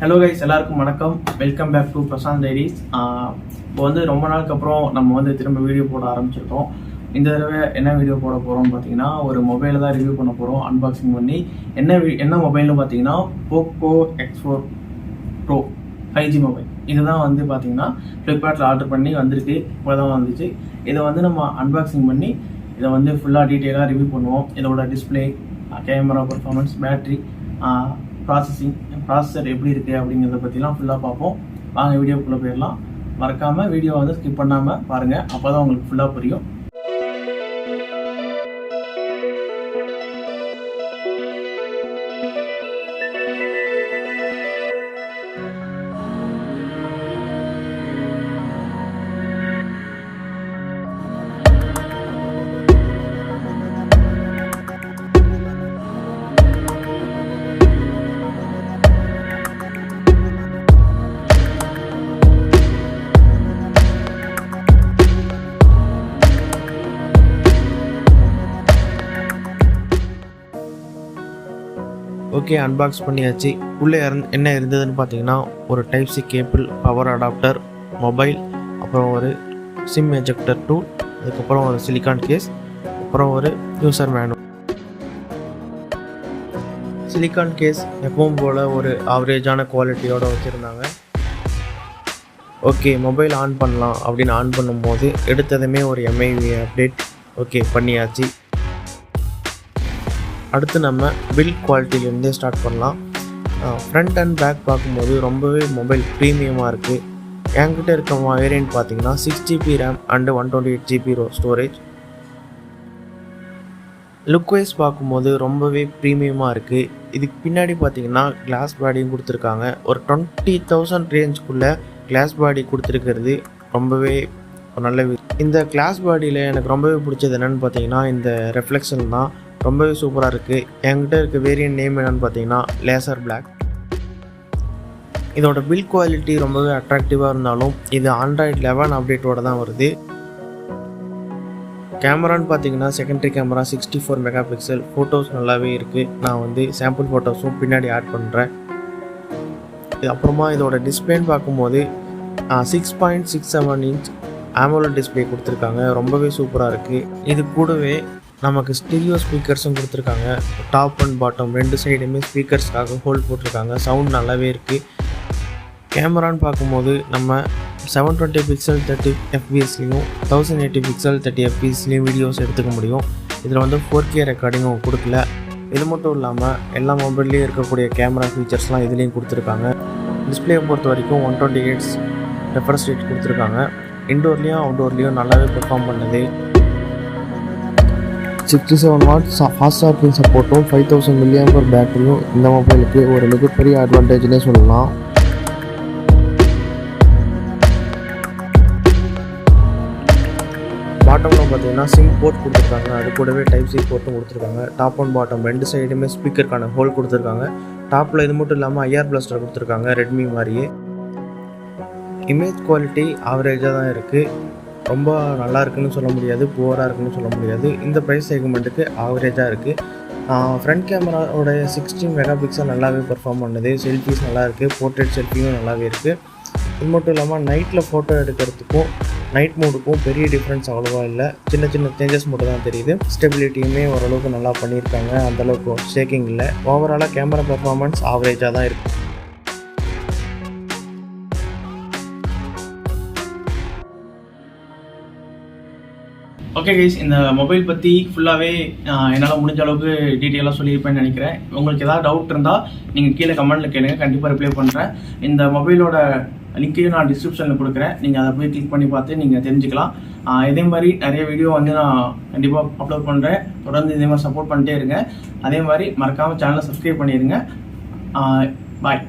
Hello guys, எல்லாருக்கும் வணக்கம். Welcome back to Prashant Diaries. இப்போ ரொம்ப நாளுக்கு அப்புறம் நம்ம திரும்ப வீடியோ போட ஆரம்பிச்சிருக்கோம். இந்த தடவை என்ன வீடியோ போட போகிறோம்னு பார்த்தீங்கன்னா, ஒரு மொபைலை தான் ரிவ்யூ பண்ண போகிறோம், அன்பாக்சிங் பண்ணி. என்ன மொபைல்னு பார்த்தீங்கன்னா, Poco X4 Pro 5G mobile. இதுதான் பார்த்தீங்கன்னா ஃப்ளிப்கார்ட்டில் ஆர்டர் பண்ணி வந்திருக்கு. இப்போ தான் வந்துச்சு. இதை நம்ம அன்பாக்சிங் பண்ணி இதை ஃபுல்லாக டீட்டெயிலாக ரிவ்யூ பண்ணுவோம். இதோட display, camera performance, battery, processor எப்படி இருக்குது அப்படிங்கிறத பற்றிலாம் ஃபுல்லாக பார்ப்போம். வாங்க வீடியோக்குள்ளே போயிடலாம். மறக்காமல் வீடியோவை ஸ்கிப் பண்ணாமல் பாருங்கள், அப்போ தான் உங்களுக்கு ஃபுல்லாக புரியும். ஓகே, அன்பாக்ஸ் பண்ணியாச்சு. உள்ளே என்ன இருந்ததுன்னு பார்த்தீங்கன்னா, ஒரு type C cable, power adapter, mobile, அப்புறம் ஒரு சிம் எஜெக்டர் டூல், அதுக்கப்புறம் ஒரு சிலிக்கான் கேஸ், அப்புறம் ஒரு யூசர் மேனுவல். சிலிக்கான் கேஸ் எப்பவும் போல் ஒரு ஆவரேஜான குவாலிட்டியோடு வச்சுருந்தாங்க. ஓகே, மொபைல் ஆன் பண்ணலாம் அப்படின்னு ஆன் பண்ணும்போது எடுத்ததுமே ஒரு MIUI அப்டேட். ஓகே, பண்ணியாச்சு. அடுத்து நம்ம பில்ட் குவாலிட்டிலேருந்தே ஸ்டார்ட் பண்ணலாம். ஃப்ரண்ட் அண்ட் பேக் பார்க்கும்போது ரொம்பவே மொபைல் ப்ரீமியமாக இருக்குது. என்கிட்ட இருக்க வேரியண்ட் பார்த்தீங்கன்னா 6GB RAM and 128GB storage. Lookwise பார்க்கும்போது ரொம்பவே ப்ரீமியமாக இருக்குது. இதுக்கு பின்னாடி பார்த்தீங்கன்னா கிளாஸ் பாடியும் கொடுத்துருக்காங்க. ஒரு 20,000 ரேஞ்சுக்குள்ளே கிளாஸ் பாடி கொடுத்துருக்கிறது ரொம்பவே நல்ல. இந்த கிளாஸ் பாடியில் எனக்கு ரொம்பவே பிடிச்சது என்னென்னு பார்த்தீங்கன்னா, இந்த ரெஃப்ளெக்ஷன் தான் ரொம்பவே சூப்பராக இருக்குது. என்கிட்ட இருக்க வேரியன்ட் நேம் என்னென்னு பார்த்தீங்கன்னா லேசர் பிளாக். இதோட பில்ட் குவாலிட்டி ரொம்பவே அட்ராக்டிவாக இருந்தாலும் இது Android 11 அப்டேட்டோடு தான் வருது. கேமரான்னு பார்த்தீங்கன்னா செகண்டரி கேமரா 64 மெகாபிக்சல். ஃபோட்டோஸ் நல்லாவே இருக்குது. நான் சாம்பிள் ஃபோட்டோஸும் பின்னாடி ஆட் பண்ணுறேன். இது அப்புறமா இதோட டிஸ்பிளேன்னு பார்க்கும்போது 6.67 இன்ச் AMOLED டிஸ்பிளே கொடுத்துருக்காங்க. ரொம்பவே சூப்பராக இருக்குது. இது கூடவே நமக்கு ஸ்டீரியோ ஸ்பீக்கர்ஸும் கொடுத்துருக்காங்க. டாப் அண்ட் பாட்டம் ரெண்டு சைடுமே ஸ்பீக்கர்ஸ்க்காக ஹோல்ட் போட்டிருக்காங்க. சவுண்ட் நல்லாவே இருக்குது. கேமரான்னு பார்க்கும்போது நம்ம 720 பிக்சல் 30 fps-லையும் 1080 பிக்சல் 30 fps-லையும் வீடியோஸ் எடுத்துக்க முடியும். இதில் 4K ரெக்கார்டிங்கும் கொடுக்கல. இது மட்டும் இல்லாமல் எல்லா மொபைல்லையும் இருக்கக்கூடிய கேமரா ஃபீச்சர்ஸ்லாம் இதுலேயும் கொடுத்துருக்காங்க. டிஸ்பிளேயை பொறுத்த வரைக்கும் 120 Hz ரெஃப்ரெஷ் ரேட் கொடுத்துருக்காங்க. இன்டோர்லேயும் அவுட்டோர்லேயும் நல்லாவே பெர்ஃபார்ம் பண்ணுது. 67 வாட்ஸ் ஃபாஸ்ட் சார்ஜிங் சப்போர்ட்டும் 5000 mAh பேட்டரியும் இந்த மொபைலுக்கு ஒரு மிகப்பெரிய அட்வான்டேஜ்னே சொல்லலாம். பாட்டமில் பார்த்தீங்கன்னா சிம் போர்ட் கொடுத்துருக்காங்க. அது கூடவே டைப் சி போர்ட்டும் கொடுத்துருக்காங்க. டாப் அண்ட் பாட்டம் ரெண்டு சைடுமே ஸ்பீக்கருக்கான ஹோல் கொடுத்துருக்காங்க. டாப்பில் இது மட்டும் இல்லாமல் IR பிளாஸ்டர் கொடுத்துருக்காங்க, ரெட்மி மாதிரியே. இமேஜ் குவாலிட்டி ஆவரேஜாக தான் இருக்குது. ரொம்ப நல்லா இருக்குன்னு சொல்ல முடியாது, புவராக இருக்குன்னு சொல்ல முடியாது. இந்த ப்ரைஸ் செக்மெண்ட்டுக்கு ஆவரேஜாக இருக்குது. ஃப்ரண்ட் கேமராவோட 16 மெகாபிக்சல் நல்லாவே பெர்ஃபார்ம் பண்ணுது. செல்ஃபிஸ் நல்லா இருக்குது. போர்ட்ரேட் செல்ஃபியும் நல்லாவே இருக்குது. இது மட்டும் இல்லாமல் நைட்டில் ஃபோட்டோ எடுக்கிறதுக்கும் நைட் மோடுக்கும் பெரிய டிஃப்ரென்ஸ் அவ்வளோவா இல்லை. சின்ன சின்ன சேஞ்சஸ் மட்டும் தான் தெரியுது. ஸ்டெபிலிட்டியுமே ஓரளவுக்கு நல்லா பண்ணியிருக்காங்க. அந்தளவுக்கு ஷேக்கிங் இல்லை. ஓவராலாக கேமரா பெர்ஃபார்மன்ஸ் ஆவரேஜாக தான் இருக்குது. ஓகே கைஸ், இந்த மொபைல் பற்றி ஃபுல்லாகவே என்னால் முடிஞ்ச அளவுக்கு டீட்டெயிலாக சொல்லியிருப்பேன்னு நினைக்கிறேன். உங்களுக்கு ஏதாவது டவுட் இருந்தால் நீங்கள் கீழே கமெண்ட்டில் கேளுங்க, கண்டிப்பாக ரிப்ளை பண்ணுறேன். இந்த மொபைலோட லிங்க்கையும் நான் டிஸ்கிரிப்ஷனில் கொடுக்குறேன். நீங்கள் அதை போய் கிளிக் பண்ணி பார்த்து நீங்கள் தெரிஞ்சுக்கலாம். இதே மாதிரி நிறைய வீடியோ நான் கண்டிப்பாக அப்லோட் பண்ணுறேன். தொடர்ந்து இதே மாதிரி சப்போர்ட் பண்ணிட்டே இருங்க. அதே மாதிரி மறக்காமல் சேனலை சப்ஸ்கிரைப் பண்ணிடுங்க. பாய்.